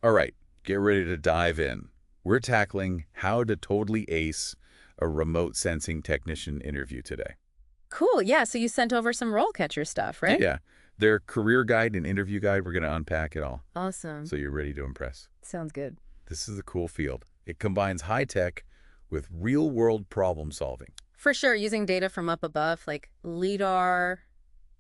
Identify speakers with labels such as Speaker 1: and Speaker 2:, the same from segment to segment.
Speaker 1: All right, get ready to dive in. We're tackling how to totally ace a remote sensing technician interview today.
Speaker 2: Cool. Yeah. So you sent over some RoleCatcher stuff, right?
Speaker 1: Yeah, their career guide and interview guide, we're going to unpack it all.
Speaker 2: Awesome.
Speaker 1: So you're ready to impress.
Speaker 2: Sounds good.
Speaker 1: This is a cool field. It combines high tech with real world problem solving.
Speaker 2: For sure, using data from up above, like LIDAR,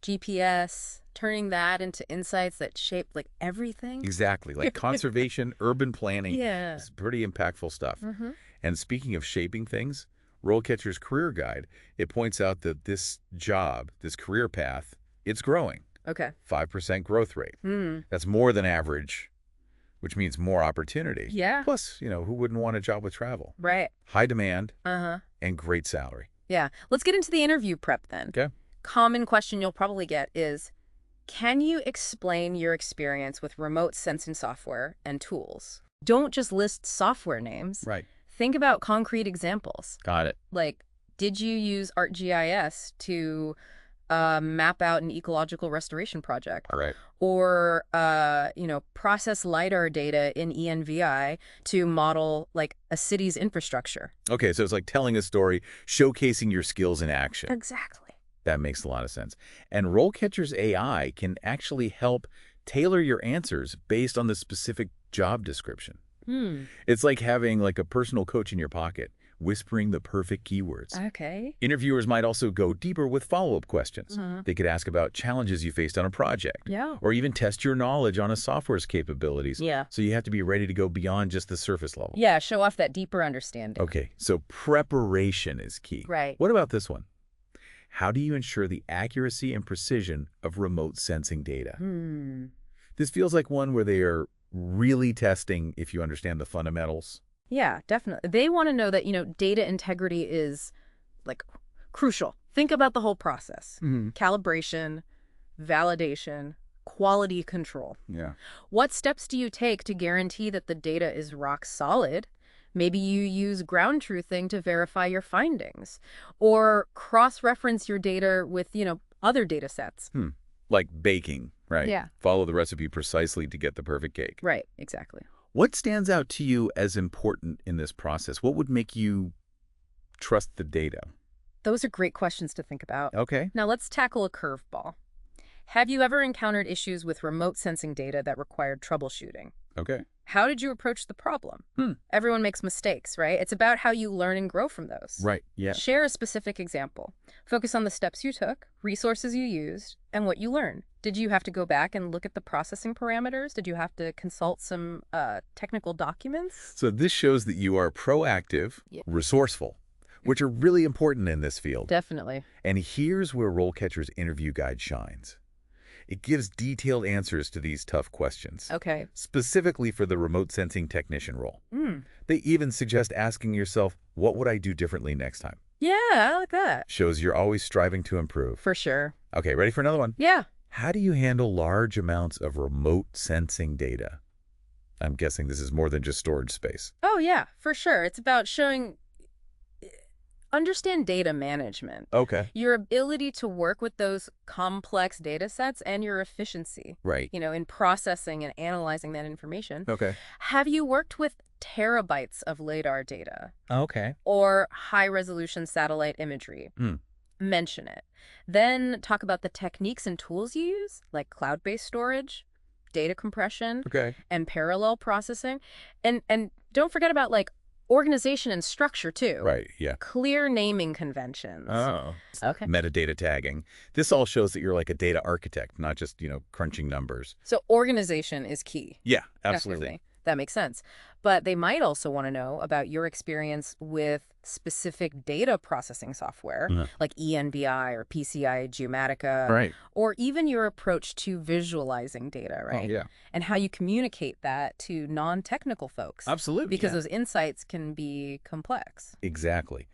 Speaker 2: GPS, turning that into insights that shape like everything.
Speaker 1: Exactly, like conservation, urban planning.
Speaker 2: Yeah.
Speaker 1: It's pretty impactful stuff.
Speaker 2: Mm-hmm.
Speaker 1: And speaking of shaping things, RoleCatcher's career guide, it points out that this job, this career path, it's growing.
Speaker 2: Okay.
Speaker 1: 5% growth rate.
Speaker 2: Mm.
Speaker 1: That's more than average, which means more opportunity.
Speaker 2: Yeah.
Speaker 1: Plus, who wouldn't want a job with travel?
Speaker 2: Right.
Speaker 1: High demand
Speaker 2: Uh-huh.
Speaker 1: and great salary.
Speaker 2: Yeah. Let's get into the interview prep then.
Speaker 1: Okay.
Speaker 2: Common question you'll probably get is, can you explain your experience with remote sensing software and tools? Don't just list software names.
Speaker 1: Right.
Speaker 2: Think about concrete examples.
Speaker 1: Got it.
Speaker 2: Like, did you use ArcGIS to map out an ecological restoration project?
Speaker 1: All right.
Speaker 2: Or, process LiDAR data in ENVI to model, like, a city's infrastructure?
Speaker 1: Okay, so it's like telling a story, showcasing your skills in action.
Speaker 2: Exactly.
Speaker 1: That makes a lot of sense. And RoleCatcher's AI can actually help tailor your answers based on the specific job description. It's like having like a personal coach in your pocket, whispering the perfect keywords.
Speaker 2: Okay.
Speaker 1: Interviewers might also go deeper with follow-up questions. They could ask about challenges you faced on a project.
Speaker 2: Yeah.
Speaker 1: Or even test your knowledge on a software's capabilities.
Speaker 2: Yeah.
Speaker 1: So you have to be ready to go beyond just the surface level.
Speaker 2: Yeah, show off that deeper understanding.
Speaker 1: Okay, so preparation is key.
Speaker 2: Right.
Speaker 1: What about this one? How do you ensure the accuracy and precision of remote sensing data? This feels like one where they are really testing if you understand the fundamentals.
Speaker 2: Yeah, definitely. They want to know that, data integrity is, like, crucial. Think about the whole process. Calibration, validation, quality control.
Speaker 1: Yeah.
Speaker 2: What steps do you take to guarantee that the data is rock solid? Maybe you use ground truthing to verify your findings, or cross-reference your data with, other data sets.
Speaker 1: Like baking, right?
Speaker 2: Yeah.
Speaker 1: Follow the recipe precisely to get the perfect cake.
Speaker 2: Right, exactly.
Speaker 1: What stands out to you as important in this process? What would make you trust the data?
Speaker 2: Those are great questions to think about.
Speaker 1: Okay.
Speaker 2: Now let's tackle a curveball. Have you ever encountered issues with remote sensing data that required troubleshooting?
Speaker 1: Okay.
Speaker 2: How did you approach the problem? Everyone makes mistakes, right? It's about how you learn and grow from those.
Speaker 1: Right, yeah.
Speaker 2: Share a specific example. Focus on the steps you took, resources you used, and what you learned. Did you have to go back and look at the processing parameters? Did you have to consult some technical documents?
Speaker 1: So this shows that you are proactive, resourceful, which are really important in this field.
Speaker 2: Definitely.
Speaker 1: And here's where RoleCatcher's interview guide shines. It gives detailed answers to these tough questions.
Speaker 2: Okay.
Speaker 1: Specifically for the remote sensing technician role. They even suggest asking yourself, what would I do differently next time?
Speaker 2: Yeah, I like that.
Speaker 1: Shows you're always striving to improve.
Speaker 2: For sure.
Speaker 1: Okay, ready for another one?
Speaker 2: Yeah.
Speaker 1: How do you handle large amounts of remote sensing data? I'm guessing this is more than just storage space.
Speaker 2: Oh, yeah, for sure. It's about understand data management.
Speaker 1: Okay.
Speaker 2: Your ability to work with those complex data sets and your efficiency,
Speaker 1: Right.
Speaker 2: in processing and analyzing that information.
Speaker 1: Okay.
Speaker 2: Have you worked with terabytes of LiDAR data
Speaker 1: Okay.
Speaker 2: or high-resolution satellite imagery? Mention it. Then talk about the techniques and tools you use, like cloud-based storage, data compression,
Speaker 1: Okay.
Speaker 2: and parallel processing. And don't forget about, like, organization and structure, too.
Speaker 1: Right, yeah.
Speaker 2: Clear naming conventions.
Speaker 1: Oh.
Speaker 2: Okay.
Speaker 1: Metadata tagging. This all shows that you're like a data architect, not just, crunching numbers.
Speaker 2: So organization is key.
Speaker 1: Yeah, absolutely.
Speaker 2: Definitely. That makes sense. But they might also want to know about your experience with specific data processing software, like ENVI or PCI Geomatica,
Speaker 1: Right.
Speaker 2: or even your approach to visualizing data, right?
Speaker 1: Oh, yeah.
Speaker 2: And how you communicate that to non-technical folks.
Speaker 1: Absolutely.
Speaker 2: Because
Speaker 1: yeah.
Speaker 2: those insights can be complex.
Speaker 1: Exactly.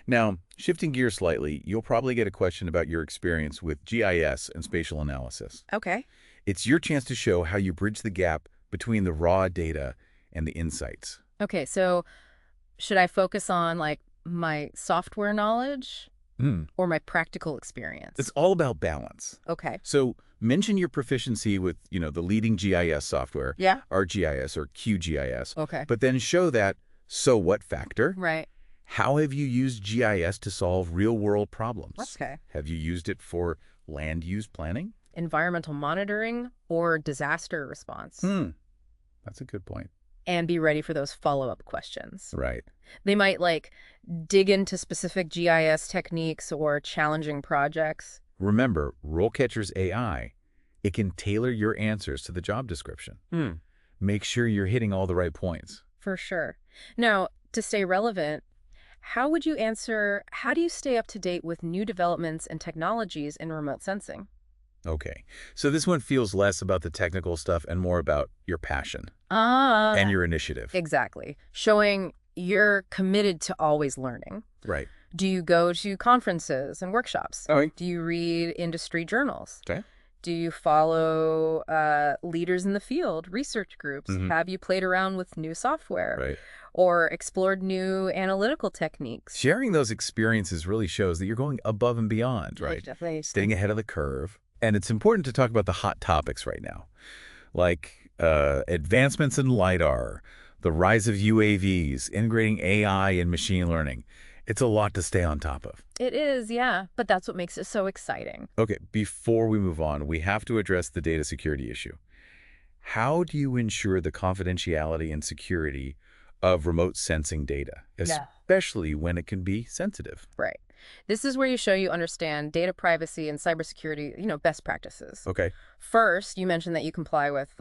Speaker 1: Now, shifting gears slightly, you'll probably get a question about your experience with GIS and spatial analysis.
Speaker 2: Okay.
Speaker 1: It's your chance to show how you bridge the gap between the raw data and the insights.
Speaker 2: Okay, so should I focus on, like, my software knowledge or my practical experience?
Speaker 1: It's all about balance.
Speaker 2: Okay.
Speaker 1: So mention your proficiency with, the leading GIS software,
Speaker 2: Yeah.
Speaker 1: ArcGIS or QGIS,
Speaker 2: Okay.
Speaker 1: but then show that so what factor.
Speaker 2: Right.
Speaker 1: How have you used GIS to solve real-world problems?
Speaker 2: Okay.
Speaker 1: Have you used it for land use planning?
Speaker 2: Environmental monitoring or disaster response.
Speaker 1: That's a good point.
Speaker 2: And be ready for those follow-up questions.
Speaker 1: Right.
Speaker 2: They might dig into specific GIS techniques or challenging projects.
Speaker 1: Remember, RoleCatcher's AI, it can tailor your answers to the job description. Make sure you're hitting all the right points.
Speaker 2: For sure. Now, to stay relevant, how do you stay up to date with new developments and technologies in remote sensing?
Speaker 1: Okay, so this one feels less about the technical stuff and more about your passion
Speaker 2: And
Speaker 1: your initiative.
Speaker 2: exactly. Showing you're committed to always learning.
Speaker 1: Right.
Speaker 2: Do you go to conferences and workshops?
Speaker 1: Okay.
Speaker 2: Do you read industry journals?
Speaker 1: Okay.
Speaker 2: Do you follow leaders in the field, research groups? Have you played around with new software?
Speaker 1: Right.
Speaker 2: Or explored new analytical techniques?
Speaker 1: Sharing those experiences really shows that you're going above and beyond, right?
Speaker 2: Definitely.
Speaker 1: Staying ahead of the curve. And it's important to talk about the hot topics right now, like advancements in LiDAR, the rise of UAVs, integrating AI and machine learning. It's a lot to stay on top of.
Speaker 2: It is, yeah. But that's what makes it so exciting.
Speaker 1: Okay, before we move on, we have to address the data security issue. How do you ensure the confidentiality and security of remote sensing data, especially when it can be sensitive?
Speaker 2: Right. This is where you understand data privacy and cybersecurity, best practices.
Speaker 1: Okay.
Speaker 2: First, you mentioned that you comply with,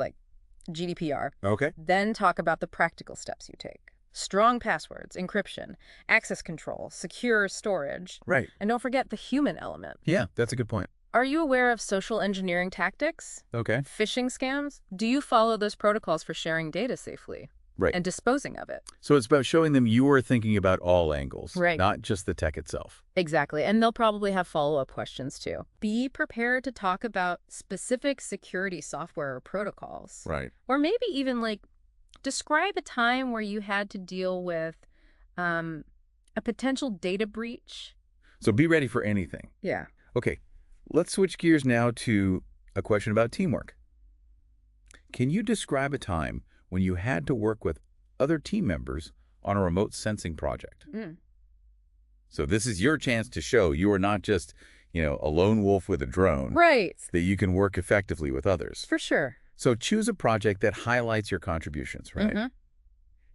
Speaker 2: GDPR.
Speaker 1: Okay.
Speaker 2: Then talk about the practical steps you take. Strong passwords, encryption, access control, secure storage.
Speaker 1: Right.
Speaker 2: And don't forget the human element.
Speaker 1: Yeah, that's a good point.
Speaker 2: Are you aware of social engineering tactics?
Speaker 1: Okay.
Speaker 2: Phishing scams? Do you follow those protocols for sharing data safely?
Speaker 1: Right.
Speaker 2: And disposing of it?
Speaker 1: So it's about showing them you are thinking about all angles,
Speaker 2: Right.
Speaker 1: not just the tech itself.
Speaker 2: Exactly. And they'll probably have follow-up questions too. Be prepared to talk about specific security software or protocols.
Speaker 1: Right.
Speaker 2: Or maybe even describe a time where you had to deal with a potential data breach.
Speaker 1: So be ready for anything.
Speaker 2: Yeah.
Speaker 1: Okay, let's switch gears now to a question about teamwork. Can you describe a time when you had to work with other team members on a remote sensing project? So this is your chance to show you are not just, a lone wolf with a drone.
Speaker 2: Right.
Speaker 1: That you can work effectively with others.
Speaker 2: For sure.
Speaker 1: So choose a project that highlights your contributions, right?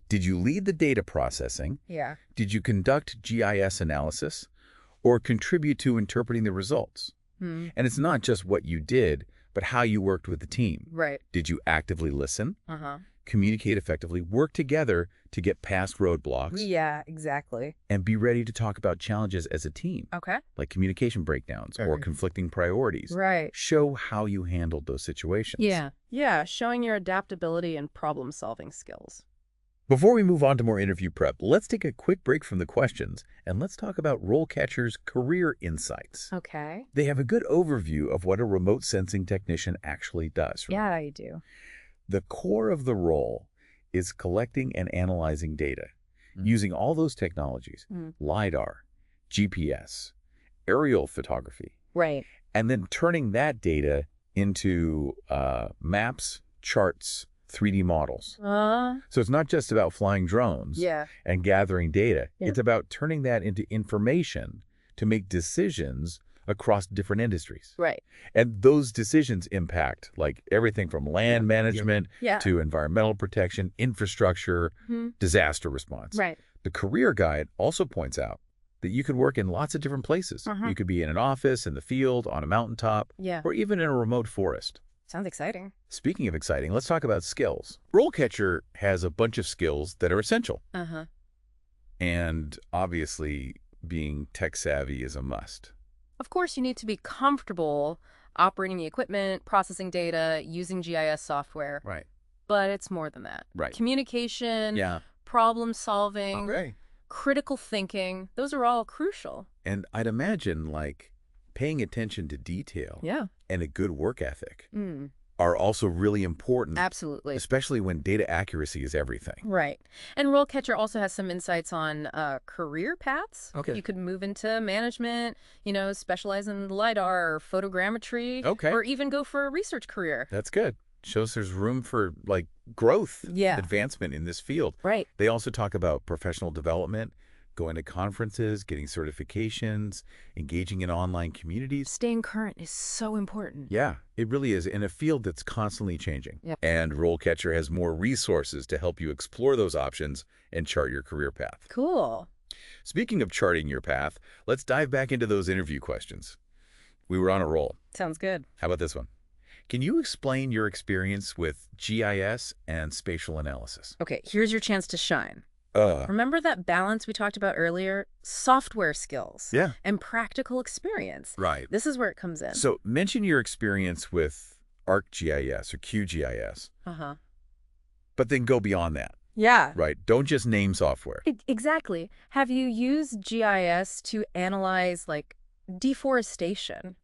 Speaker 1: Did you lead the data processing?
Speaker 2: Yeah.
Speaker 1: Did you conduct GIS analysis? Or contribute to interpreting the results? And it's not just what you did, but how you worked with the team.
Speaker 2: Right.
Speaker 1: Did you actively listen? Communicate effectively, work together to get past roadblocks?
Speaker 2: Yeah, exactly.
Speaker 1: And be ready to talk about challenges as a team,
Speaker 2: Okay.
Speaker 1: like communication breakdowns or conflicting priorities.
Speaker 2: Right.
Speaker 1: Show how you handled those situations.
Speaker 2: Yeah. Yeah, showing your adaptability and problem-solving skills.
Speaker 1: Before we move on to more interview prep, let's take a quick break from the questions and let's talk about RoleCatcher's Career Insights.
Speaker 2: Okay.
Speaker 1: They have a good overview of what a remote sensing technician actually does. Right?
Speaker 2: Yeah, I do.
Speaker 1: The core of the role is collecting and analyzing data using all those technologies, LiDAR, GPS, aerial photography,
Speaker 2: Right.
Speaker 1: and then turning that data into maps, charts, 3D models. So it's not just about flying drones and gathering data.
Speaker 2: Yeah.
Speaker 1: It's about turning that into information to make decisions across different industries.
Speaker 2: Right.
Speaker 1: And those decisions impact everything from land management
Speaker 2: Yeah.
Speaker 1: to environmental protection, infrastructure, disaster response.
Speaker 2: Right.
Speaker 1: The career guide also points out that you could work in lots of different places. You could be in an office, in the field, on a mountaintop,
Speaker 2: Yeah.
Speaker 1: or even in a remote forest.
Speaker 2: Sounds exciting.
Speaker 1: Speaking of exciting, let's talk about skills. RoleCatcher has a bunch of skills that are essential. And obviously, being tech savvy is a must.
Speaker 2: Of course, you need to be comfortable operating the equipment, processing data, using GIS software.
Speaker 1: Right.
Speaker 2: But it's more than that.
Speaker 1: Right.
Speaker 2: Communication,
Speaker 1: Yeah.
Speaker 2: problem solving,
Speaker 1: Okay.
Speaker 2: critical thinking, those are all crucial.
Speaker 1: And I'd imagine paying attention to detail
Speaker 2: Yeah.
Speaker 1: and a good work ethic. are also really important,
Speaker 2: Absolutely.
Speaker 1: especially when data accuracy is everything.
Speaker 2: Right. And RoleCatcher also has some insights on career paths.
Speaker 1: Okay.
Speaker 2: You could move into management, specialize in LiDAR or photogrammetry,
Speaker 1: Okay.
Speaker 2: or even go for a research career.
Speaker 1: That's good. Shows there's room for growth,
Speaker 2: Yeah.
Speaker 1: advancement in this field.
Speaker 2: Right.
Speaker 1: They also talk about professional development, going to conferences, getting certifications, engaging in online communities.
Speaker 2: Staying current is so important.
Speaker 1: Yeah, it really is, in a field that's constantly changing.
Speaker 2: Yep.
Speaker 1: And RoleCatcher has more resources to help you explore those options and chart your career path.
Speaker 2: Cool.
Speaker 1: Speaking of charting your path, let's dive back into those interview questions. We were on a roll.
Speaker 2: Sounds good.
Speaker 1: How about this one? Can you explain your experience with GIS and spatial analysis?
Speaker 2: Okay, here's your chance to shine. Remember that balance we talked about earlier? Software skills.
Speaker 1: Yeah.
Speaker 2: And practical experience.
Speaker 1: Right.
Speaker 2: This is where it comes in.
Speaker 1: So mention your experience with ArcGIS or QGIS, but then go beyond that,
Speaker 2: Yeah.
Speaker 1: right? Don't just name software.
Speaker 2: Exactly. Have you used GIS to analyze, deforestation,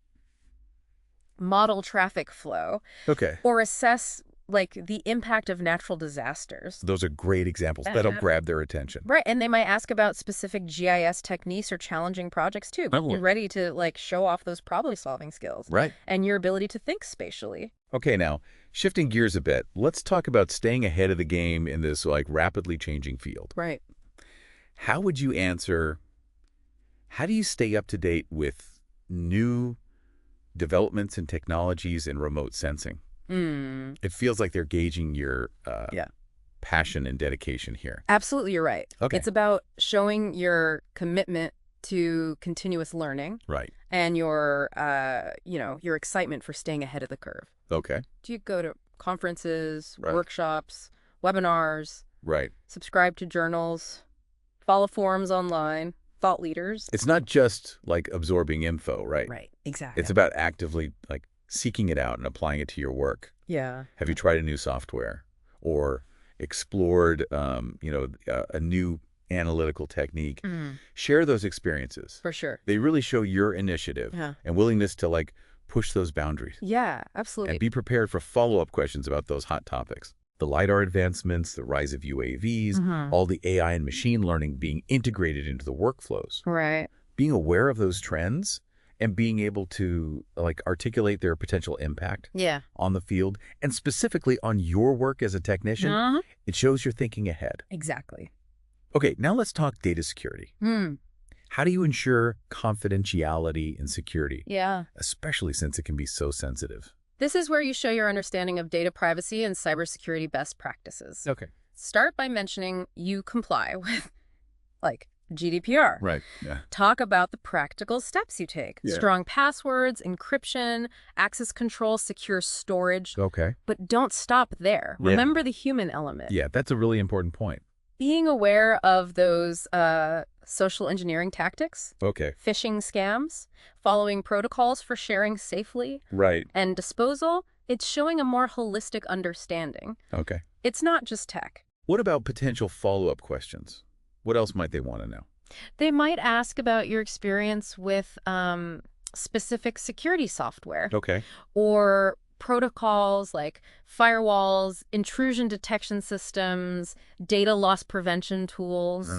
Speaker 2: model traffic flow,
Speaker 1: Okay.
Speaker 2: or assess, the impact of natural disasters?
Speaker 1: Those are great examples. That'll grab their attention.
Speaker 2: Right, and they might ask about specific GIS techniques or challenging projects, too.
Speaker 1: Oh.
Speaker 2: You're ready to, show off those problem-solving skills.
Speaker 1: Right.
Speaker 2: And your ability to think spatially.
Speaker 1: Okay, now, shifting gears a bit, let's talk about staying ahead of the game in this, rapidly changing field.
Speaker 2: Right.
Speaker 1: How would you answer, how do you stay up to date with new developments and technologies in remote sensing? It feels like they're gauging your passion and dedication here.
Speaker 2: Absolutely, you're right.
Speaker 1: Okay.
Speaker 2: It's about showing your commitment to continuous learning.
Speaker 1: Right.
Speaker 2: And your excitement for staying ahead of the curve.
Speaker 1: Okay.
Speaker 2: Do you go to conferences,
Speaker 1: Right.
Speaker 2: workshops, webinars,
Speaker 1: Right.
Speaker 2: subscribe to journals, follow forums online, thought leaders?
Speaker 1: It's not just absorbing info, right?
Speaker 2: Right, exactly.
Speaker 1: It's about actively seeking it out and applying it to your work.
Speaker 2: Yeah.
Speaker 1: Have you tried a new software or explored, a new analytical technique? Share those experiences.
Speaker 2: For sure.
Speaker 1: They really show your initiative and willingness to push those boundaries.
Speaker 2: Yeah, absolutely.
Speaker 1: And be prepared for follow-up questions about those hot topics. The LiDAR advancements, the rise of UAVs, all the AI and machine learning being integrated into the workflows.
Speaker 2: Right.
Speaker 1: Being aware of those trends and being able to articulate their potential impact on the field and specifically on your work as a technician, it shows you're thinking ahead.
Speaker 2: Exactly.
Speaker 1: Okay, now let's talk data security. How do you ensure confidentiality and security?
Speaker 2: Yeah.
Speaker 1: Especially since it can be so sensitive.
Speaker 2: This is where you show your understanding of data privacy and cybersecurity best practices.
Speaker 1: Okay.
Speaker 2: Start by mentioning you comply with, GDPR.
Speaker 1: Right. Yeah.
Speaker 2: Talk about the practical steps you take.
Speaker 1: Yeah.
Speaker 2: Strong passwords, encryption, access control, secure storage.
Speaker 1: Okay.
Speaker 2: But don't stop there.
Speaker 1: Yeah.
Speaker 2: Remember the human element.
Speaker 1: Yeah, that's a really important point.
Speaker 2: Being aware of those social engineering tactics,
Speaker 1: Okay.
Speaker 2: phishing scams, following protocols for sharing safely,
Speaker 1: Right.
Speaker 2: and disposal, it's showing a more holistic understanding.
Speaker 1: Okay.
Speaker 2: It's not just tech.
Speaker 1: What about potential follow-up questions? What else might they want to know?
Speaker 2: They might ask about your experience with specific security software
Speaker 1: Okay.
Speaker 2: or protocols like firewalls, intrusion detection systems, data loss prevention tools.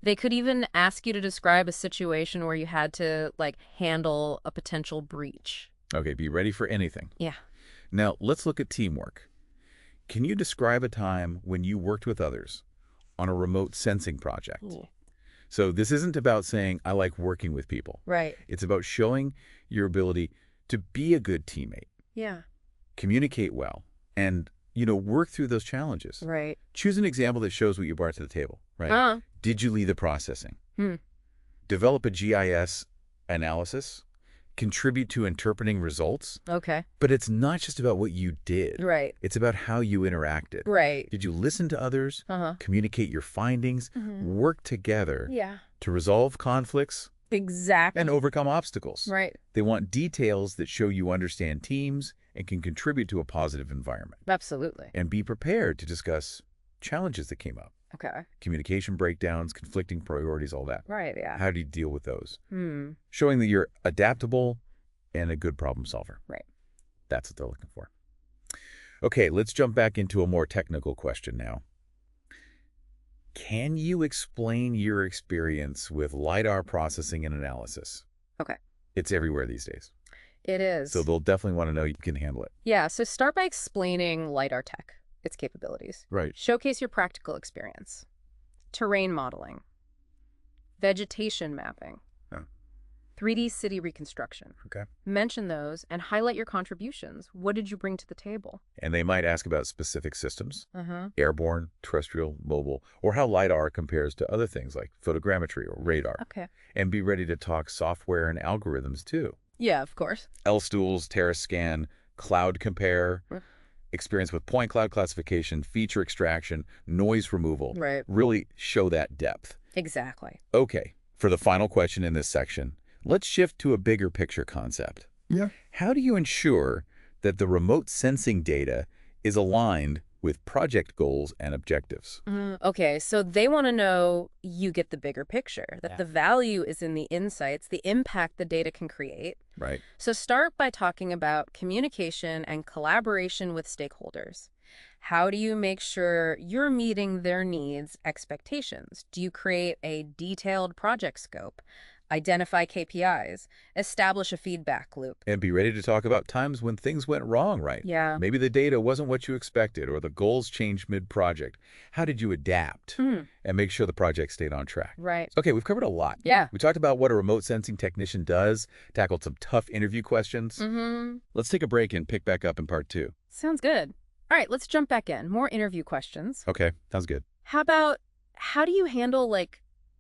Speaker 2: They could even ask you to describe a situation where you had to handle a potential breach.
Speaker 1: Okay, be ready for anything.
Speaker 2: Yeah.
Speaker 1: Now, let's look at teamwork. Can you describe a time when you worked with others on a remote sensing project?
Speaker 2: Ooh.
Speaker 1: So this isn't about saying, I like working with people.
Speaker 2: Right.
Speaker 1: It's about showing your ability to be a good teammate,
Speaker 2: Yeah.
Speaker 1: communicate well, and, work through those challenges.
Speaker 2: Right.
Speaker 1: Choose an example that shows what you brought to the table, right? Did you lead the processing? Develop a GIS analysis? Contribute to interpreting results?
Speaker 2: Okay.
Speaker 1: But it's not just about what you did.
Speaker 2: Right.
Speaker 1: It's about how you interacted.
Speaker 2: Right.
Speaker 1: Did you listen to others, communicate your findings, work together
Speaker 2: Yeah.
Speaker 1: to resolve conflicts,
Speaker 2: Exactly.
Speaker 1: and overcome obstacles?
Speaker 2: Right.
Speaker 1: They want details that show you understand teams and can contribute to a positive environment.
Speaker 2: Absolutely.
Speaker 1: And be prepared to discuss challenges that came up.
Speaker 2: Okay.
Speaker 1: Communication breakdowns, conflicting priorities, all that.
Speaker 2: Right, yeah.
Speaker 1: How do you deal with those? Showing that you're adaptable and a good problem solver.
Speaker 2: Right.
Speaker 1: That's what they're looking for. Okay, let's jump back into a more technical question now. Can you explain your experience with LiDAR processing and analysis?
Speaker 2: Okay.
Speaker 1: It's everywhere these days,
Speaker 2: It
Speaker 1: so
Speaker 2: is.
Speaker 1: they'll definitely want to know you can handle it.
Speaker 2: Yeah, so start by explaining LiDAR tech, its capabilities.
Speaker 1: Right.
Speaker 2: Showcase your practical experience. Terrain modeling, vegetation mapping,
Speaker 1: Oh,
Speaker 2: 3D city reconstruction.
Speaker 1: okay.
Speaker 2: Mention those and highlight your contributions. What did you bring to the table?
Speaker 1: And they might ask about specific systems,
Speaker 2: Uh-huh.
Speaker 1: airborne, terrestrial, mobile, or how LiDAR compares to other things like photogrammetry or radar.
Speaker 2: Okay.
Speaker 1: And be ready to talk software and algorithms too.
Speaker 2: Yeah, of course.
Speaker 1: L-stools, Terrascan, cloud compare, experience with point cloud classification, feature extraction, noise removal.
Speaker 2: Right.
Speaker 1: Really show that depth.
Speaker 2: Exactly.
Speaker 1: Okay, for the final question in this section, let's shift to a bigger picture concept.
Speaker 3: Yeah.
Speaker 1: How do you ensure that the remote sensing data is aligned with project goals and objectives?
Speaker 2: Okay, so they want to know you get the bigger picture, that
Speaker 1: Yeah.
Speaker 2: the value is in the insights, the impact the data can create.
Speaker 1: Right.
Speaker 2: So start by talking about communication and collaboration with stakeholders. How do you make sure you're meeting their needs, expectations? Do you create a detailed project scope? Identify KPIs, establish a feedback loop.
Speaker 1: And be ready to talk about times when things went wrong, right?
Speaker 2: Yeah.
Speaker 1: Maybe the data wasn't what you expected or the goals changed mid-project. How did you adapt and make sure the project stayed on track?
Speaker 2: Right.
Speaker 1: Okay, we've covered a lot.
Speaker 2: Yeah.
Speaker 1: We talked about what a remote sensing technician does, tackled some tough interview questions. Let's take a break and pick back up in part 2.
Speaker 2: Sounds good. All right, let's jump back in. More interview questions.
Speaker 1: Okay, sounds good.
Speaker 2: How do you handle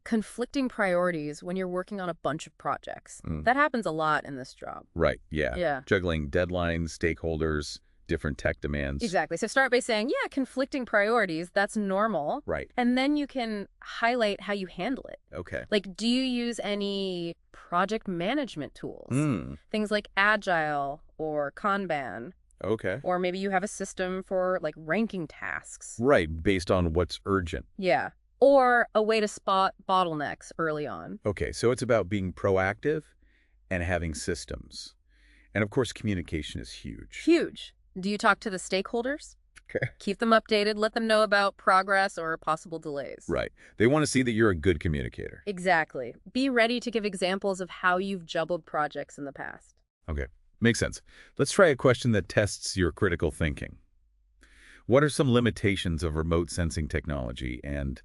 Speaker 2: conflicting priorities when you're working on a bunch of projects? That happens a lot in this job.
Speaker 1: Right, yeah.
Speaker 2: Yeah.
Speaker 1: Juggling deadlines, stakeholders, different tech demands.
Speaker 2: Exactly. So start by saying, yeah, conflicting priorities, that's normal.
Speaker 1: Right,
Speaker 2: And then you can highlight how you handle it.
Speaker 1: okay.
Speaker 2: Do you use any project management tools? Things like Agile or Kanban,
Speaker 1: Okay.
Speaker 2: or maybe you have a system for ranking tasks.
Speaker 1: Right, based on what's urgent.
Speaker 2: Yeah. Or a way to spot bottlenecks early on.
Speaker 1: Okay, so it's about being proactive and having systems. And of course, communication is huge.
Speaker 2: Huge. Do you talk to the stakeholders?
Speaker 1: Okay.
Speaker 2: Keep them updated, let them know about progress or possible delays.
Speaker 1: Right. They want to see that you're a good communicator.
Speaker 2: Exactly. Be ready to give examples of how you've juggled projects in the past.
Speaker 1: Okay, makes sense. Let's try a question that tests your critical thinking. What are some limitations of remote sensing technology, and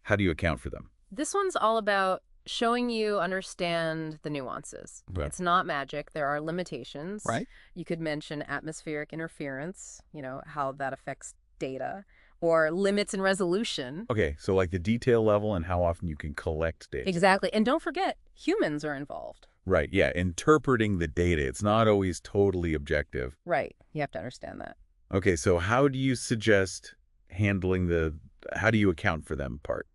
Speaker 1: how do you account for them?
Speaker 2: This one's all about showing you understand the nuances.
Speaker 1: Right.
Speaker 2: It's not magic. There are limitations.
Speaker 1: Right.
Speaker 2: You could mention atmospheric interference, how that affects data, or limits in resolution.
Speaker 1: Okay, so like the detail level and how often you can collect data.
Speaker 2: Exactly. And don't forget, humans are involved.
Speaker 1: Right, yeah, interpreting the data. It's not always totally objective.
Speaker 2: Right. You have to understand that.
Speaker 1: Okay, so how do you suggest handling how do you account for them part?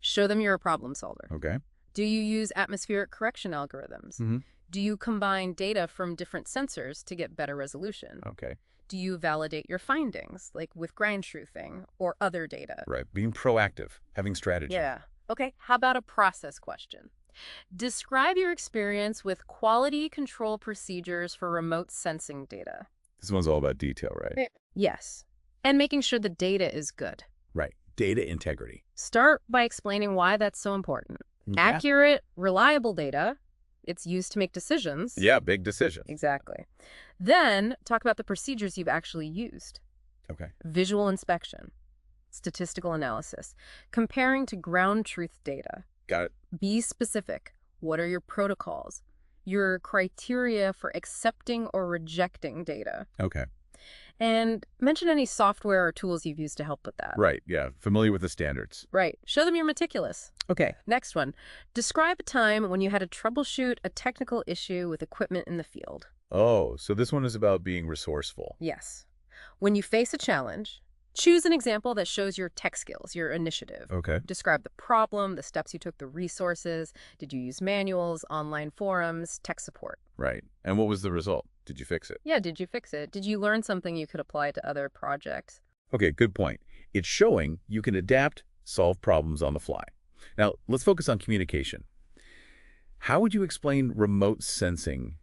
Speaker 2: Show them you're a problem solver.
Speaker 1: Okay.
Speaker 2: Do you use atmospheric correction algorithms? Do you combine data from different sensors to get better resolution?
Speaker 1: Okay.
Speaker 2: Do you validate your findings, like with ground truthing or other data?
Speaker 1: Right, being proactive, having strategy.
Speaker 2: Yeah. Okay, how about a process question? Describe your experience with quality control procedures for remote sensing data.
Speaker 1: This one's all about detail, right?
Speaker 2: Yes. And making sure the data is good.
Speaker 1: Right, data integrity.
Speaker 2: Start by explaining why that's so important.
Speaker 1: Yeah.
Speaker 2: Accurate, reliable data. It's used to make decisions.
Speaker 1: Yeah, big decision.
Speaker 2: Exactly. Then talk about the procedures you've actually used.
Speaker 1: Okay.
Speaker 2: Visual inspection, statistical analysis, comparing to ground truth data.
Speaker 1: Got it.
Speaker 2: Be specific. What are your protocols? Your criteria for accepting or rejecting data.
Speaker 1: Okay.
Speaker 2: And mention any software or tools you've used to help with that.
Speaker 1: Right, yeah, familiar with the standards.
Speaker 2: Right. Show them you're meticulous.
Speaker 1: Okay.
Speaker 2: Next one. Describe a time when you had to troubleshoot a technical issue with equipment in the field.
Speaker 1: Oh, so this one is about being resourceful.
Speaker 2: Yes. When you face a challenge, choose an example that shows your tech skills, your initiative.
Speaker 1: Okay.
Speaker 2: Describe the problem, the steps you took, the resources. Did you use manuals, online forums, tech support?
Speaker 1: Right. And what was the result? Did you fix it?
Speaker 2: Yeah, did you fix it? Did you learn something you could apply to other projects?
Speaker 1: Okay, good point. It's showing you can adapt, solve problems on the fly. Now, let's focus on communication. How would you explain remote sensing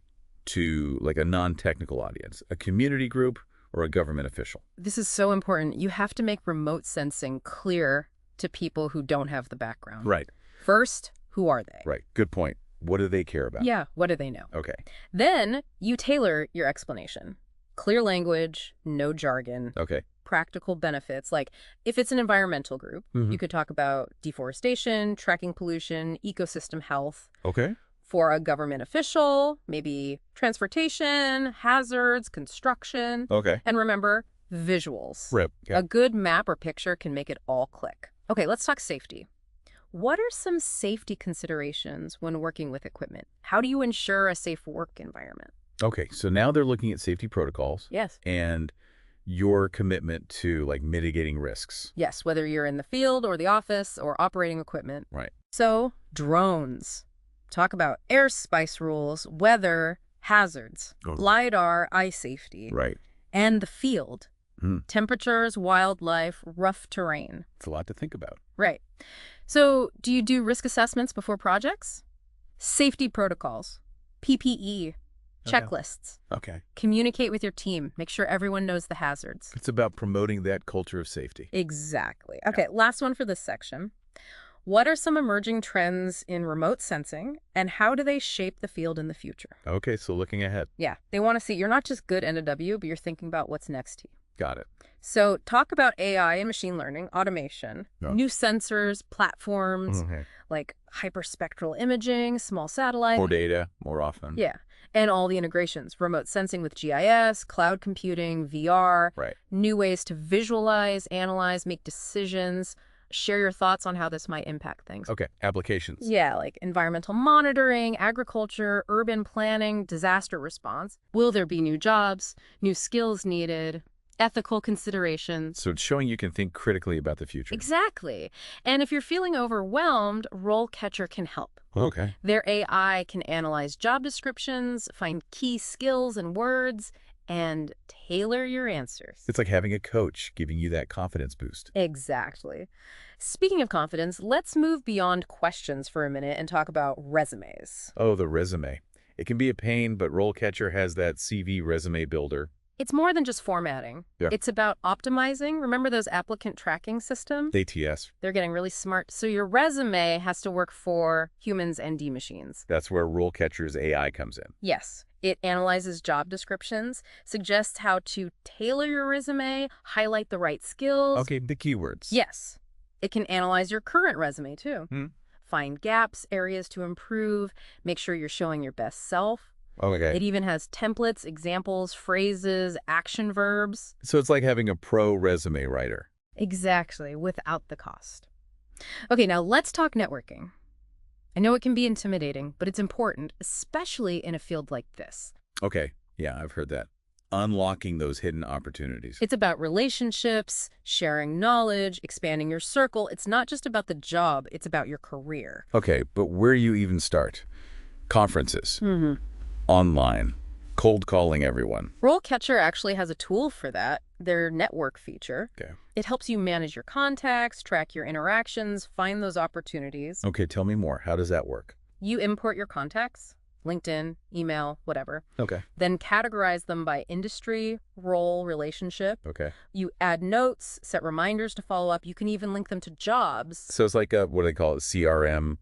Speaker 1: to like a non-technical audience, a community group, or a government official.
Speaker 2: This is so important. You have to make remote sensing clear to people who don't have the background.
Speaker 1: Right.
Speaker 2: First, who are they?
Speaker 1: Right. Good point. What do they care about?
Speaker 2: Yeah, what do they know?
Speaker 1: Okay.
Speaker 2: Then you tailor your explanation. Clear language, no jargon,
Speaker 1: Okay.
Speaker 2: practical benefits. Like if it's an environmental group, you could talk about deforestation, tracking pollution, ecosystem health.
Speaker 1: Okay.
Speaker 2: For a government official, maybe transportation, hazards, construction.
Speaker 1: Okay.
Speaker 2: And remember, visuals.
Speaker 1: Rip. Yeah.
Speaker 2: A good map or picture can make it all click. Okay, let's talk safety. What are some safety considerations when working with equipment? How do you ensure a safe work environment?
Speaker 1: Okay. So now they're looking at safety protocols.
Speaker 2: Yes.
Speaker 1: And your commitment to like mitigating risks.
Speaker 2: Yes, whether you're in the field or the office or operating equipment.
Speaker 1: Right.
Speaker 2: So, drones. Talk about airspace rules, weather, hazards, LiDAR, eye safety.
Speaker 1: Right.
Speaker 2: And the field. Temperatures, wildlife, rough terrain.
Speaker 1: It's a lot to think about.
Speaker 2: Right. So, do you do risk assessments before projects? Safety protocols, PPE, checklists.
Speaker 1: Okay.
Speaker 2: Communicate with your team. Make sure everyone knows the hazards.
Speaker 1: It's about promoting that culture of safety.
Speaker 2: Exactly. Okay, last one for this section. What are some emerging trends in remote sensing, and how do they shape the field in the future?
Speaker 1: Okay, so looking ahead.
Speaker 2: Yeah, they want to see you're not just good NW, but you're thinking about what's next to you.
Speaker 1: Got it.
Speaker 2: So talk about AI and machine learning, automation, new sensors, platforms, like hyperspectral imaging, small satellites.
Speaker 1: More data, more often.
Speaker 2: Yeah, and all the integrations, remote sensing with GIS, cloud computing, VR, new ways to visualize, analyze, make decisions. Share your thoughts on how this might impact things.
Speaker 1: Okay, applications.
Speaker 2: Yeah, like environmental monitoring, agriculture, urban planning, disaster response. Will there be new jobs, new skills needed, ethical considerations?
Speaker 1: So it's showing you can think critically about the future.
Speaker 2: Exactly. And if you're feeling overwhelmed, RoleCatcher can help.
Speaker 1: Okay.
Speaker 2: Their AI can analyze job descriptions, find key skills and words, and tailor your answers.
Speaker 1: It's like having a coach giving you that confidence boost.
Speaker 2: Exactly. Speaking of confidence, let's move beyond questions for a minute and talk about resumes.
Speaker 1: Oh, the resume. It can be a pain, but RoleCatcher has that CV resume builder.
Speaker 2: It's more than just formatting.
Speaker 1: Yeah.
Speaker 2: It's about optimizing. Remember those applicant tracking systems?
Speaker 1: ATS.
Speaker 2: They're getting really smart. So your resume has to work for humans and D machines.
Speaker 1: That's where RoleCatcher's AI comes in.
Speaker 2: Yes. It analyzes job descriptions, suggests how to tailor your resume, highlight the right skills.
Speaker 1: Okay, the keywords.
Speaker 2: Yes. It can analyze your current resume, too. Find gaps, areas to improve, make sure you're showing your best self.
Speaker 1: Okay.
Speaker 2: It even has templates, examples, phrases, action verbs.
Speaker 1: So it's like having a pro resume writer.
Speaker 2: Exactly, without the cost. Okay, now let's talk networking. I know it can be intimidating, but it's important, especially in a field like this.
Speaker 1: Okay, yeah, I've heard that. Unlocking those hidden opportunities.
Speaker 2: It's about relationships, sharing knowledge, expanding your circle. It's not just about the job, it's about your career.
Speaker 1: Okay, but where do you even start? Conferences. Online. Cold calling everyone.
Speaker 2: RoleCatcher actually has a tool for that, their network feature.
Speaker 1: Okay.
Speaker 2: It helps you manage your contacts, track your interactions, find those opportunities.
Speaker 1: Okay, tell me more. How does that work?
Speaker 2: You import your contacts, LinkedIn, email, whatever.
Speaker 1: Okay.
Speaker 2: Then categorize them by industry, role, relationship.
Speaker 1: Okay.
Speaker 2: You add notes, set reminders to follow up. You can even link them to jobs.
Speaker 1: So it's like a, what do they call it, CRM,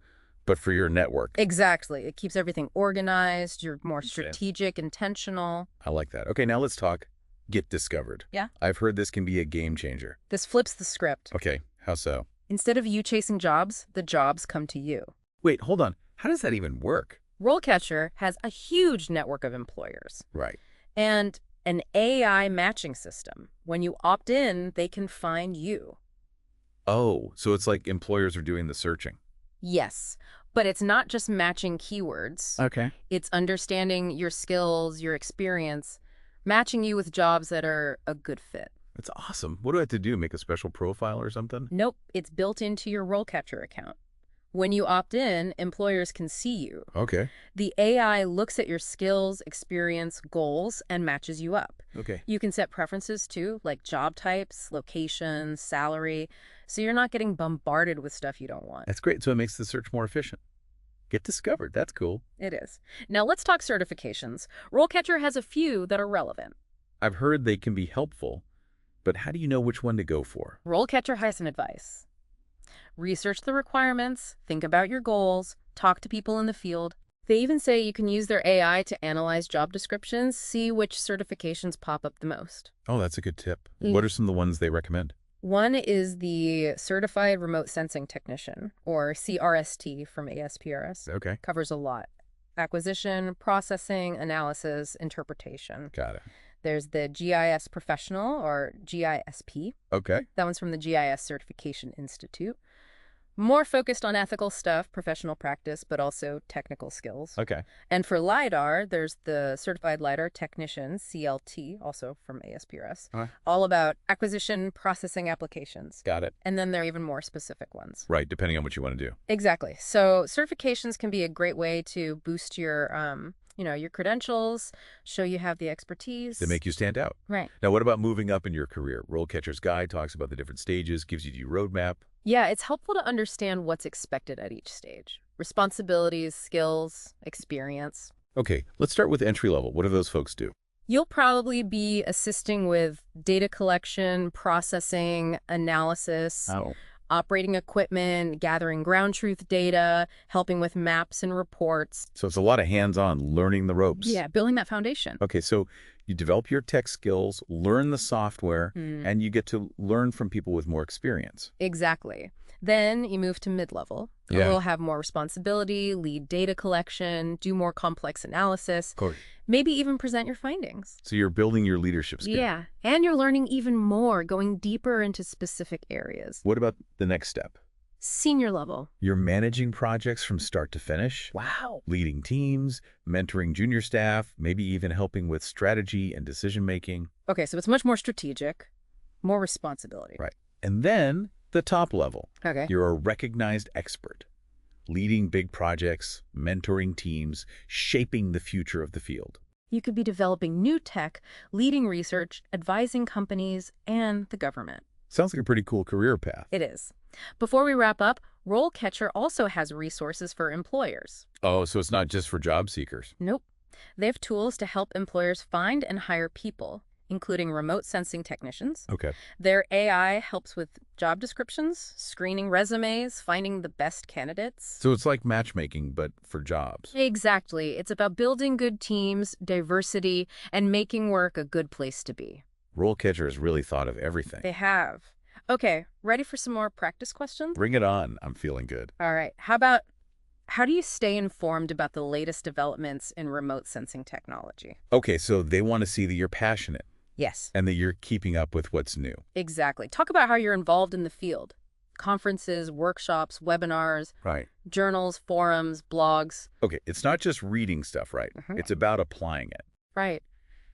Speaker 1: but for your network.
Speaker 2: Exactly. It keeps everything organized. You're more strategic, intentional.
Speaker 1: I like that. Okay, now let's talk Get Discovered.
Speaker 2: Yeah.
Speaker 1: I've heard this can be a game changer.
Speaker 2: This flips the script.
Speaker 1: Okay, how so?
Speaker 2: Instead of you chasing jobs, the jobs come to you.
Speaker 1: Wait, hold on. How does that even work?
Speaker 2: RoleCatcher has a huge network of employers.
Speaker 1: Right.
Speaker 2: And an AI matching system. When you opt in, they can find you.
Speaker 1: Oh, so it's like employers are doing the searching.
Speaker 2: Yes, but it's not just matching keywords.
Speaker 1: Okay.
Speaker 2: It's understanding your skills, your experience, matching you with jobs that are a good fit.
Speaker 1: That's awesome. What do I have to do? Make a special profile or something?
Speaker 2: Nope, it's built into your RoleCatcher account. When you opt in, employers can see you.
Speaker 1: Okay.
Speaker 2: The AI looks at your skills, experience, goals, and matches you up.
Speaker 1: Okay.
Speaker 2: You can set preferences too, like job types, locations, salary, so you're not getting bombarded with stuff you don't want.
Speaker 1: That's great. So it makes the search more efficient. Get Discovered. That's cool.
Speaker 2: It is. Now let's talk certifications. RoleCatcher has a few that are relevant.
Speaker 1: I've heard they can be helpful, but how do you know which one to go for?
Speaker 2: RoleCatcher has some advice. Research the requirements, think about your goals, talk to people in the field. They even say you can use their AI to analyze job descriptions, see which certifications pop up the most.
Speaker 1: Oh, that's a good tip. What are some of the ones they recommend?
Speaker 2: One is the Certified Remote Sensing Technician, or CRST from ASPRS.
Speaker 1: Okay.
Speaker 2: Covers a lot. Acquisition, processing, analysis, interpretation.
Speaker 1: Got it.
Speaker 2: There's the GIS Professional, or GISP.
Speaker 1: Okay.
Speaker 2: That one's from the GIS Certification Institute. More focused on ethical stuff, professional practice, but also technical skills.
Speaker 1: Okay.
Speaker 2: And for LiDAR, there's the Certified LiDAR Technician, CLT, also from ASPRS, all about acquisition processing applications.
Speaker 1: Got it.
Speaker 2: And then there are even more specific ones.
Speaker 1: Right, depending on what you want to do.
Speaker 2: Exactly. So certifications can be a great way to boost your, your credentials, show you have the expertise.
Speaker 1: They make you stand out.
Speaker 2: Right.
Speaker 1: Now, what about moving up in your career? RoleCatcher's Guide talks about the different stages, gives you your roadmap.
Speaker 2: Yeah, it's helpful to understand what's expected at each stage. Responsibilities, skills, experience.
Speaker 1: Okay, let's start with entry level. What do those folks do?
Speaker 2: You'll probably be assisting with data collection, processing, analysis, operating equipment, gathering ground truth data, helping with maps and reports.
Speaker 1: So it's a lot of hands-on, learning the ropes.
Speaker 2: Yeah, building that foundation.
Speaker 1: Okay, so you develop your tech skills, learn the software, and you get to learn from people with more experience.
Speaker 2: Exactly. Then you move to mid-level.
Speaker 1: Yeah.
Speaker 2: You'll have more responsibility, lead data collection, do more complex analysis,
Speaker 1: Cool.
Speaker 2: maybe even present your findings.
Speaker 1: So you're building your leadership skills.
Speaker 2: Yeah, and you're learning even more, going deeper into specific areas.
Speaker 1: What about the next step?
Speaker 2: Senior level.
Speaker 1: You're managing projects from start to finish.
Speaker 2: Wow.
Speaker 1: Leading teams, mentoring junior staff, maybe even helping with strategy and decision-making.
Speaker 2: Okay, so it's much more strategic, more responsibility.
Speaker 1: Right. And then the top level.
Speaker 2: Okay.
Speaker 1: You're a recognized expert, leading big projects, mentoring teams, shaping the future of the field.
Speaker 2: You could be developing new tech, leading research, advising companies, and the government.
Speaker 1: Sounds like a pretty cool career path.
Speaker 2: It is. Before we wrap up, RoleCatcher also has resources for employers.
Speaker 1: Oh, so it's not just for job seekers.
Speaker 2: Nope. They have tools to help employers find and hire people, including remote sensing technicians.
Speaker 1: Okay.
Speaker 2: Their AI helps with job descriptions, screening resumes, finding the best candidates.
Speaker 1: So it's like matchmaking, but for jobs.
Speaker 2: Exactly. It's about building good teams, diversity, and making work a good place to be.
Speaker 1: RoleCatcher has really thought of everything.
Speaker 2: They have. Okay, ready for some more practice questions?
Speaker 1: Bring it on. I'm feeling good.
Speaker 2: All right. How do you stay informed about the latest developments in remote sensing technology?
Speaker 1: Okay, so they want to see that you're passionate
Speaker 2: Yes.
Speaker 1: and that you're keeping up with what's new.
Speaker 2: Exactly. Talk about how you're involved in the field. Conferences, workshops, webinars,
Speaker 1: Right.
Speaker 2: journals, forums, blogs.
Speaker 1: Okay, it's not just reading stuff, right? It's about applying it.
Speaker 2: Right.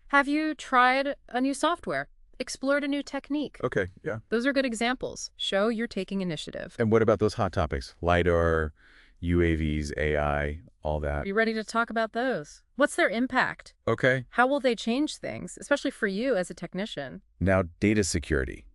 Speaker 2: Have you tried a new software? Explored a new technique?
Speaker 1: Okay, yeah.
Speaker 2: Those are good examples. Show you're taking initiative.
Speaker 1: And what about those hot topics? LiDAR, UAVs, AI, all that.
Speaker 2: Are you ready to talk about those? What's their impact?
Speaker 1: Okay.
Speaker 2: How will they change things, especially for you as a technician?
Speaker 1: Now, data security.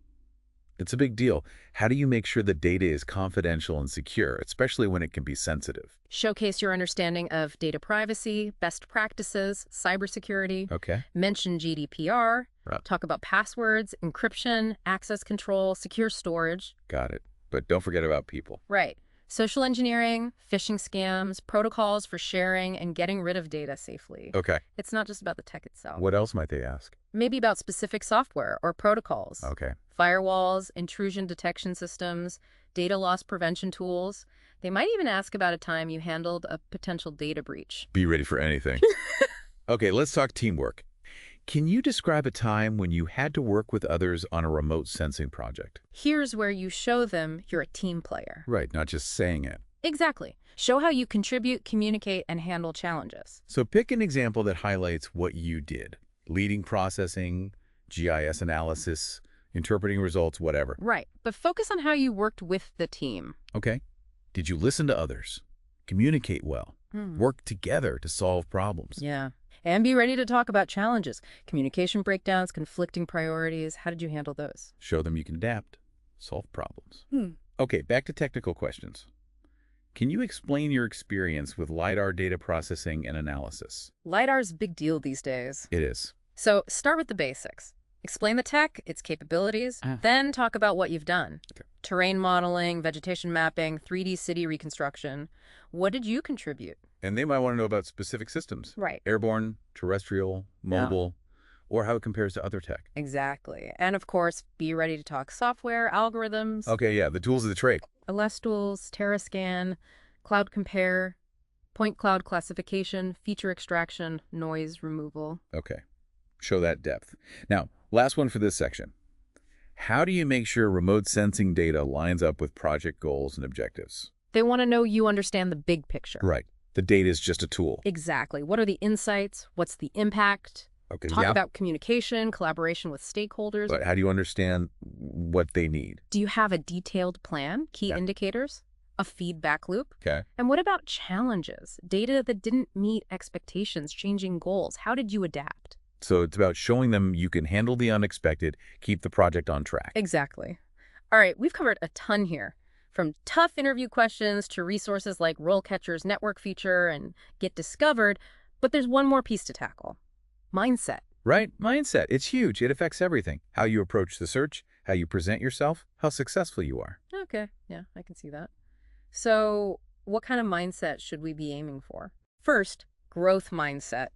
Speaker 1: It's a big deal. How do you make sure the data is confidential and secure, especially when it can be sensitive?
Speaker 2: Showcase your understanding of data privacy, best practices, cybersecurity.
Speaker 1: Okay.
Speaker 2: Mention GDPR.
Speaker 1: Right.
Speaker 2: Talk about passwords, encryption, access control, secure storage.
Speaker 1: Got it. But don't forget about people.
Speaker 2: Right. Social engineering, phishing scams, protocols for sharing and getting rid of data safely.
Speaker 1: Okay.
Speaker 2: It's not just about the tech itself.
Speaker 1: What else might they ask?
Speaker 2: Maybe about specific software or protocols.
Speaker 1: Okay.
Speaker 2: Firewalls, intrusion detection systems, data loss prevention tools. They might even ask about a time you handled a potential data breach.
Speaker 1: Be ready for anything. Okay, let's talk teamwork. Can you describe a time when you had to work with others on a remote sensing project?
Speaker 2: Here's where you show them you're a team player.
Speaker 1: Right, not just saying it.
Speaker 2: Exactly. Show how you contribute, communicate, and handle challenges.
Speaker 1: So pick an example that highlights what you did. Leading processing, GIS analysis, interpreting results, whatever.
Speaker 2: Right. But focus on how you worked with the team.
Speaker 1: Okay. Did you listen to others? Communicate well? Work together to solve problems?
Speaker 2: Yeah. And be ready to talk about challenges. Communication breakdowns, conflicting priorities. How did you handle those?
Speaker 1: Show them you can adapt, solve problems. Okay, back to technical questions. Can you explain your experience with LiDAR data processing and analysis?
Speaker 2: LiDAR's a big deal these days.
Speaker 1: It is.
Speaker 2: So start with the basics. Explain the tech, its capabilities, then talk about what you've done.
Speaker 1: Okay.
Speaker 2: Terrain modeling, vegetation mapping, 3D city reconstruction. What did you contribute?
Speaker 1: And they might want to know about specific systems.
Speaker 2: Right.
Speaker 1: Airborne, terrestrial, mobile, or how it compares to other tech.
Speaker 2: Exactly. And of course, be ready to talk software, algorithms,
Speaker 1: Okay, yeah, the tools of the trade.
Speaker 2: LS tools, Terrascan, cloud compare, point cloud classification, feature extraction, noise removal.
Speaker 1: Okay, show that depth. Now, last one for this section. How do you make sure remote sensing data lines up with project goals and objectives?
Speaker 2: They want to know you understand the big picture.
Speaker 1: Right. The data is just a tool.
Speaker 2: Exactly. What are the insights? What's the impact?
Speaker 1: Okay,
Speaker 2: Talk
Speaker 1: yeah.
Speaker 2: about communication, collaboration with stakeholders.
Speaker 1: But how do you understand what they need?
Speaker 2: Do you have a detailed plan, key
Speaker 1: Yeah.
Speaker 2: indicators, a feedback loop?
Speaker 1: Okay.
Speaker 2: And what about challenges? Data that didn't meet expectations, changing goals. How did you adapt?
Speaker 1: So it's about showing them you can handle the unexpected, keep the project on track.
Speaker 2: Exactly. All right, we've covered a ton here. From tough interview questions to resources like RoleCatcher's network feature and Get Discovered, but there's one more piece to tackle. Mindset.
Speaker 1: Right? Mindset. It's huge. It affects everything. How you approach the search, how you present yourself, how successful you are.
Speaker 2: Okay, yeah, I can see that. So what kind of mindset should we be aiming for? First, growth mindset.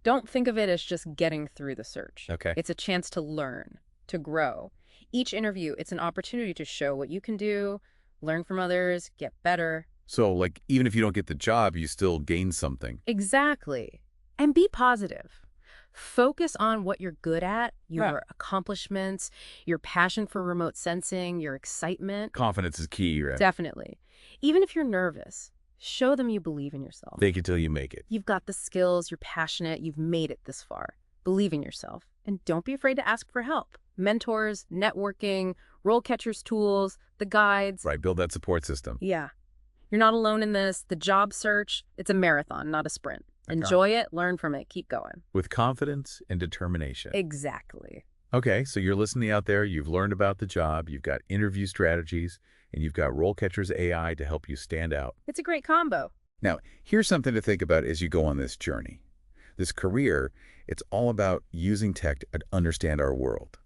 Speaker 2: Don't think of it as just getting through the search.
Speaker 1: Okay.
Speaker 2: It's a chance to learn, to grow. Each interview, it's an opportunity to show what you can do, learn from others, get better.
Speaker 1: So, like, even if you don't get the job, you still gain something.
Speaker 2: Exactly. And be positive. Focus on what you're good at, your accomplishments, your passion for remote sensing, your excitement.
Speaker 1: Confidence is key, right?
Speaker 2: Definitely. Even if you're nervous, show them you believe in yourself.
Speaker 1: Fake it till you make it.
Speaker 2: You've got the skills, you're passionate, you've made it this far. Believe in yourself. And don't be afraid to ask for help. Mentors, networking, RoleCatcher's tools, the guides.
Speaker 1: Right, build that support system.
Speaker 2: Yeah. You're not alone in this. The job search, it's a marathon, not a sprint.
Speaker 1: Okay.
Speaker 2: Enjoy it, learn from it, keep going.
Speaker 1: With confidence and determination.
Speaker 2: Exactly.
Speaker 1: Okay, so you're listening out there, you've learned about the job, you've got interview strategies, and you've got RoleCatcher's AI to help you stand out.
Speaker 2: It's a great combo.
Speaker 1: Now, here's something to think about as you go on this journey. This career, it's all about using tech to understand our world.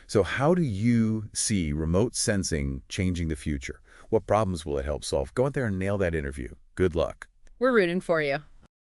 Speaker 1: So how do you see remote sensing changing the future? What problems will it help solve? Go out there and nail that interview. Good luck.
Speaker 2: We're rooting for you.